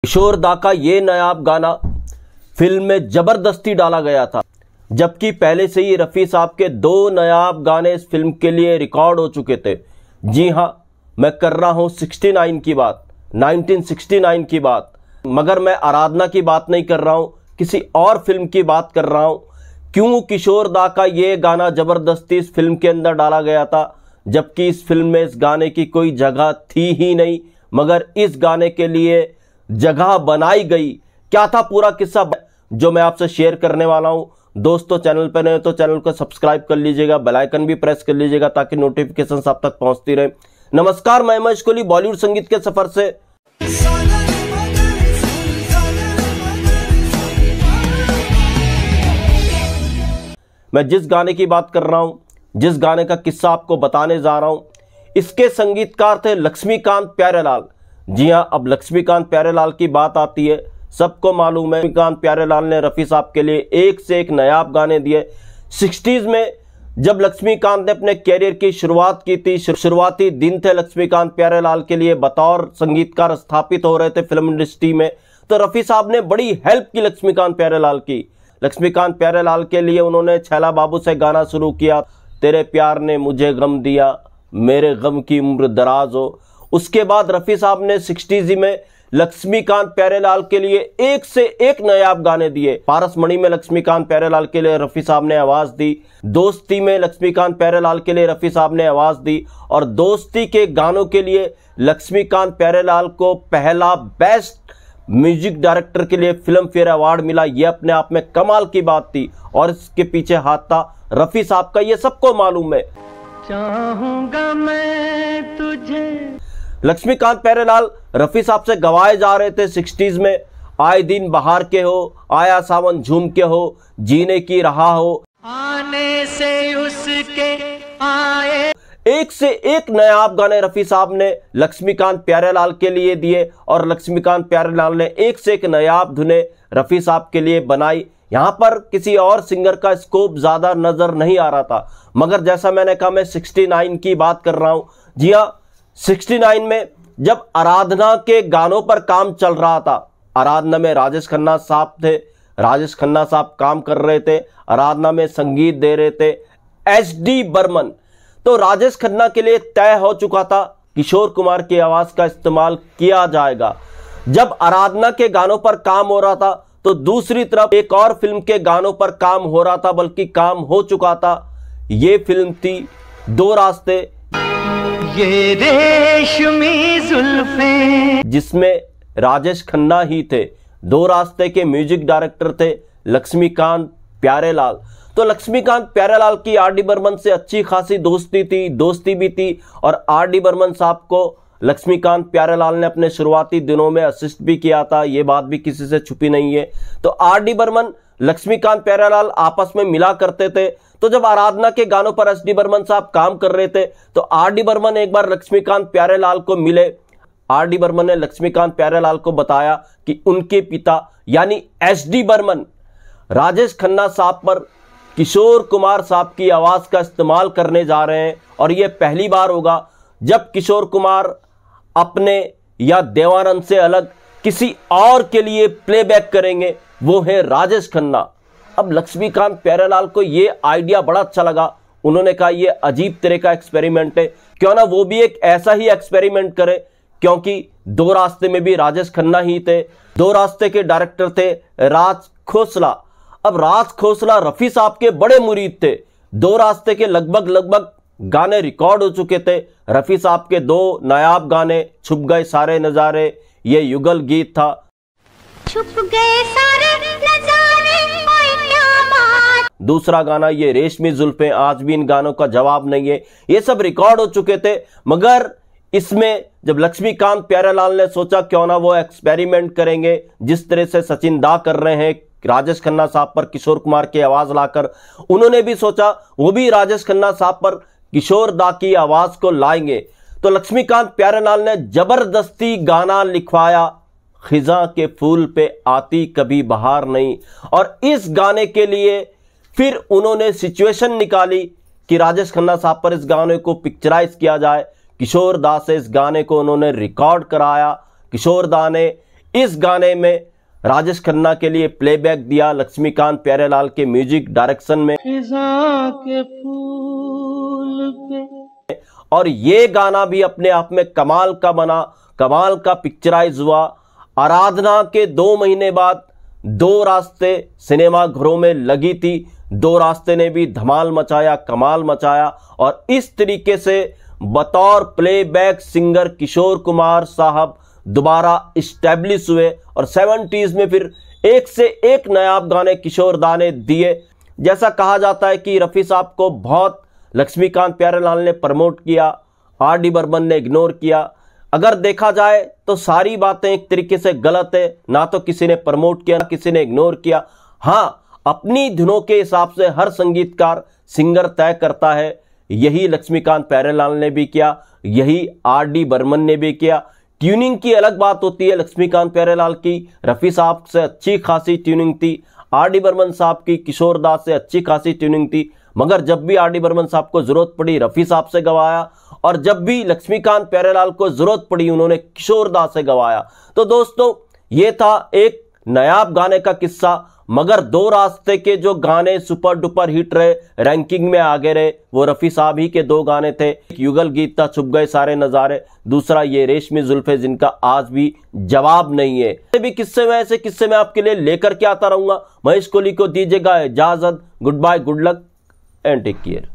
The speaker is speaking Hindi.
किशोर दा का ये नायाब गाना फिल्म में जबरदस्ती डाला गया था, जबकि पहले से ही रफ़ी साहब के दो नायाब गाने इस फिल्म के लिए रिकॉर्ड हो चुके थे। जी हां, मैं कर रहा हूं 69 की बात, 1969 की बात, मगर मैं आराधना की बात नहीं कर रहा हूं, किसी और फिल्म की बात कर रहा हूं। क्यों किशोर दा का ये गाना जबरदस्ती इस फिल्म के अंदर डाला गया था, जबकि इस फिल्म में इस गाने की कोई जगह थी ही नहीं, मगर इस गाने के लिए जगह बनाई गई। क्या था पूरा किस्सा जो मैं आपसे शेयर करने वाला हूं। दोस्तों, चैनल पर नए तो चैनल को सब्सक्राइब कर लीजिएगा, बेल आइकन भी प्रेस कर लीजिएगा ताकि नोटिफिकेशन आप तक पहुंचती रहे। नमस्कार, मैं महेश कोहली बॉलीवुड संगीत के सफर से। मैं जिस गाने की बात कर रहा हूं, जिस गाने का किस्सा आपको बताने जा रहा हूं, इसके संगीतकार थे लक्ष्मीकांत प्यारेलाल। जी हां, अब लक्ष्मीकांत प्यारेलाल की बात आती है, सबको मालूम है लक्ष्मीकांत प्यारेलाल ने रफ़ी साहब के लिए एक से एक नायाब गाने दिए। 60s में जब लक्ष्मीकांत ने अपने कैरियर की शुरुआत की थी, शुरुआती दिन थे लक्ष्मीकांत प्यारेलाल के लिए, बतौर संगीतकार स्थापित हो रहे थे फिल्म इंडस्ट्री में, तो रफ़ी साहब ने बड़ी हेल्प की लक्ष्मीकांत प्यारेलाल की। लक्ष्मीकांत प्यारेलाल के लिए उन्होंने छैला बाबू से गाना शुरू किया, तेरे प्यार ने मुझे गम दिया, मेरे गम की उम्र दराज हो। उसके बाद रफ़ी साहब ने 60s में लक्ष्मीकांत प्यारेलाल के लिए एक से एक नायाब गाने दिए। पारस मणि में लक्ष्मीकांत प्यारेलाल के लिए रफ़ी साहब ने आवाज दी, दोस्ती में लक्ष्मीकांत प्यारेलाल के लिए रफ़ी साहब ने आवाज दी, और दोस्ती के गानों के लिए लक्ष्मीकांत प्यारेलाल को पहला बेस्ट म्यूजिक डायरेक्टर के लिए फिल्म फेयर अवार्ड मिला। यह अपने आप में कमाल की बात थी, और इसके पीछे हाथ था रफ़ी साहब का, यह सबको मालूम है। चाहूंगा मैं तुझे। लक्ष्मीकांत प्यारेलाल रफ़ी साहब से गवाए जा रहे थे 60s में, आए दिन बहार के हो, आया सावन झूम के हो, जीने की राह हो, आने से उसके आए। एक से एक नायाब गाने रफ़ी साहब ने लक्ष्मीकांत प्यारेलाल के लिए दिए, और लक्ष्मीकांत प्यारेलाल ने एक से एक नायाब धुने रफ़ी साहब के लिए बनाई। यहां पर किसी और सिंगर का स्कोप ज्यादा नजर नहीं आ रहा था, मगर जैसा मैंने कहा, मैं 69 की बात कर रहा हूं। जी हां, 69 में जब आराधना के गानों पर काम चल रहा था, आराधना में राजेश खन्ना साहब थे, राजेश खन्ना साहब काम कर रहे थे, आराधना में संगीत दे रहे थे एच.डी. बर्मन। तो राजेश खन्ना के लिए तय हो चुका था किशोर कुमार की आवाज का इस्तेमाल किया जाएगा। जब आराधना के गानों पर काम हो रहा था, तो दूसरी तरफ एक और फिल्म के गानों पर काम हो रहा था, बल्कि काम हो चुका था। ये फिल्म थी दो रास्ते, ये रेशमी जुल्फें, जिसमें राजेश खन्ना ही थे। दो रास्ते के म्यूजिक डायरेक्टर थे लक्ष्मीकांत प्यारेलाल। तो लक्ष्मीकांत प्यारेलाल की आर.डी. बर्मन से अच्छी खासी दोस्ती भी थी, और आर.डी. बर्मन साहब को लक्ष्मीकांत प्यारेलाल ने अपने शुरुआती दिनों में असिस्ट भी किया था, यह बात भी किसी से छुपी नहीं है। तो आर.डी. बर्मन, लक्ष्मीकांत प्यारेलाल आपस में मिला करते थे। तो जब आराधना के गानों पर एच.डी. बर्मन साहब काम कर रहे थे, तो आर.डी. बर्मन एक बार लक्ष्मीकांत प्यारेलाल को मिले। आर.डी. बर्मन ने लक्ष्मीकांत प्यारेलाल को बताया कि उनके पिता यानी एच.डी. बर्मन राजेश खन्ना साहब पर किशोर कुमार साहब की आवाज का इस्तेमाल करने जा रहे हैं, और यह पहली बार होगा जब किशोर कुमार अपने या देवानंद से अलग किसी और के लिए प्लेबैक करेंगे, वो है राजेश खन्ना। अब लक्ष्मीकांत प्यारेलाल को ये आइडिया बड़ा अच्छा लगा। उन्होंने कहा, ये अजीब तरह का एक्सपेरिमेंट है, क्यों ना वो भी एक ऐसा ही एक्सपेरिमेंट करे, क्योंकि दो रास्ते में भी राजेश खन्ना ही थे। दो रास्ते के डायरेक्टर थे राज खोसला। अब राज खोसला रफ़ी साहब के बड़े मुरीद थे। दो रास्ते के लगभग गाने रिकॉर्ड हो चुके थे। रफ़ी साहब के दो नायाब गाने, छुप गए सारे नजारे, ये युगल गीत था। छुप गए सारे नजारे, क्या बात। दूसरा गाना ये रेशमी जुल्फें, आज भी इन गानों का जवाब नहीं है। ये सब रिकॉर्ड हो चुके थे, मगर इसमें जब लक्ष्मीकांत प्यारेलाल ने सोचा क्यों ना वो एक्सपेरिमेंट करेंगे, जिस तरह से सचिन दा कर रहे हैं राजेश खन्ना साहब पर किशोर कुमार की आवाज लाकर, उन्होंने भी सोचा वो भी राजेश खन्ना साहब पर किशोर दा की आवाज को लाएंगे। तो लक्ष्मीकांत प्यारेलाल ने जबरदस्ती गाना लिखवाया, खिजा के फूल पे आती कभी बहार नहीं। और इस गाने के लिए फिर उन्होंने सिचुएशन निकाली कि राजेश खन्ना साहब पर इस गाने को पिक्चराइज किया जाए। किशोर दा से इस गाने को उन्होंने रिकॉर्ड कराया। किशोर दा ने इस गाने में राजेश खन्ना के लिए प्लेबैक दिया लक्ष्मीकांत प्यारेलाल के म्यूजिक डायरेक्शन में, के फूल पे। और ये गाना भी अपने आप में कमाल का बना, कमाल का पिक्चराइज हुआ। आराधना के 2 महीने बाद दो रास्ते सिनेमा घरों में लगी थी। दो रास्ते ने भी धमाल मचाया, कमाल मचाया, और इस तरीके से बतौर प्लेबैक सिंगर किशोर कुमार साहब दोबारा इस्टेब्लिश हुए और 70s में फिर एक से एक नायाब गाने किशोर दा ने दिए। जैसा कहा जाता है कि रफ़ी साहब को बहुत लक्ष्मीकांत प्यारेलाल ने प्रमोट किया, आर.डी. बर्मन ने इग्नोर किया। अगर देखा जाए तो सारी बातें एक तरीके से गलत है, ना तो किसी ने प्रमोट किया ना किसी ने इग्नोर किया। हाँ, अपनी धुनों के हिसाब से हर संगीतकार सिंगर तय करता है, यही लक्ष्मीकांत प्यारेलाल ने भी किया, यही आर.डी. बर्मन ने भी किया। ट्यूनिंग की अलग बात होती है लक्ष्मीकांत प्यारेलाल की, रफ़ी साहब से अच्छी खासी ट्यूनिंग थी, आर.डी. बर्मन साहब की किशोर दा से अच्छी खासी ट्यूनिंग थी, मगर जब भी आर.डी. बर्मन साहब को जरूरत पड़ी रफ़ी साहब से गवाया, और जब भी लक्ष्मीकांत प्यारेलाल को जरूरत पड़ी उन्होंने किशोर दा से गवाया। तो दोस्तों, ये था एक नायाब गाने का किस्सा, मगर दो रास्ते के जो गाने सुपर डुपर हिट रहे, रैंकिंग में आगे रहे, वो रफ़ी साहब ही के 2 गाने थे। एक युगल गीत था छुप गए सारे नजारे, दूसरा ये रेशमी जुल्फे जिनका आज भी जवाब नहीं है। भी किस्से में ऐसे किस्से में आपके लिए लेकर के आता रहूंगा। महेश कोहली को दीजिएगा इजाजत। Goodbye, good luck and take care.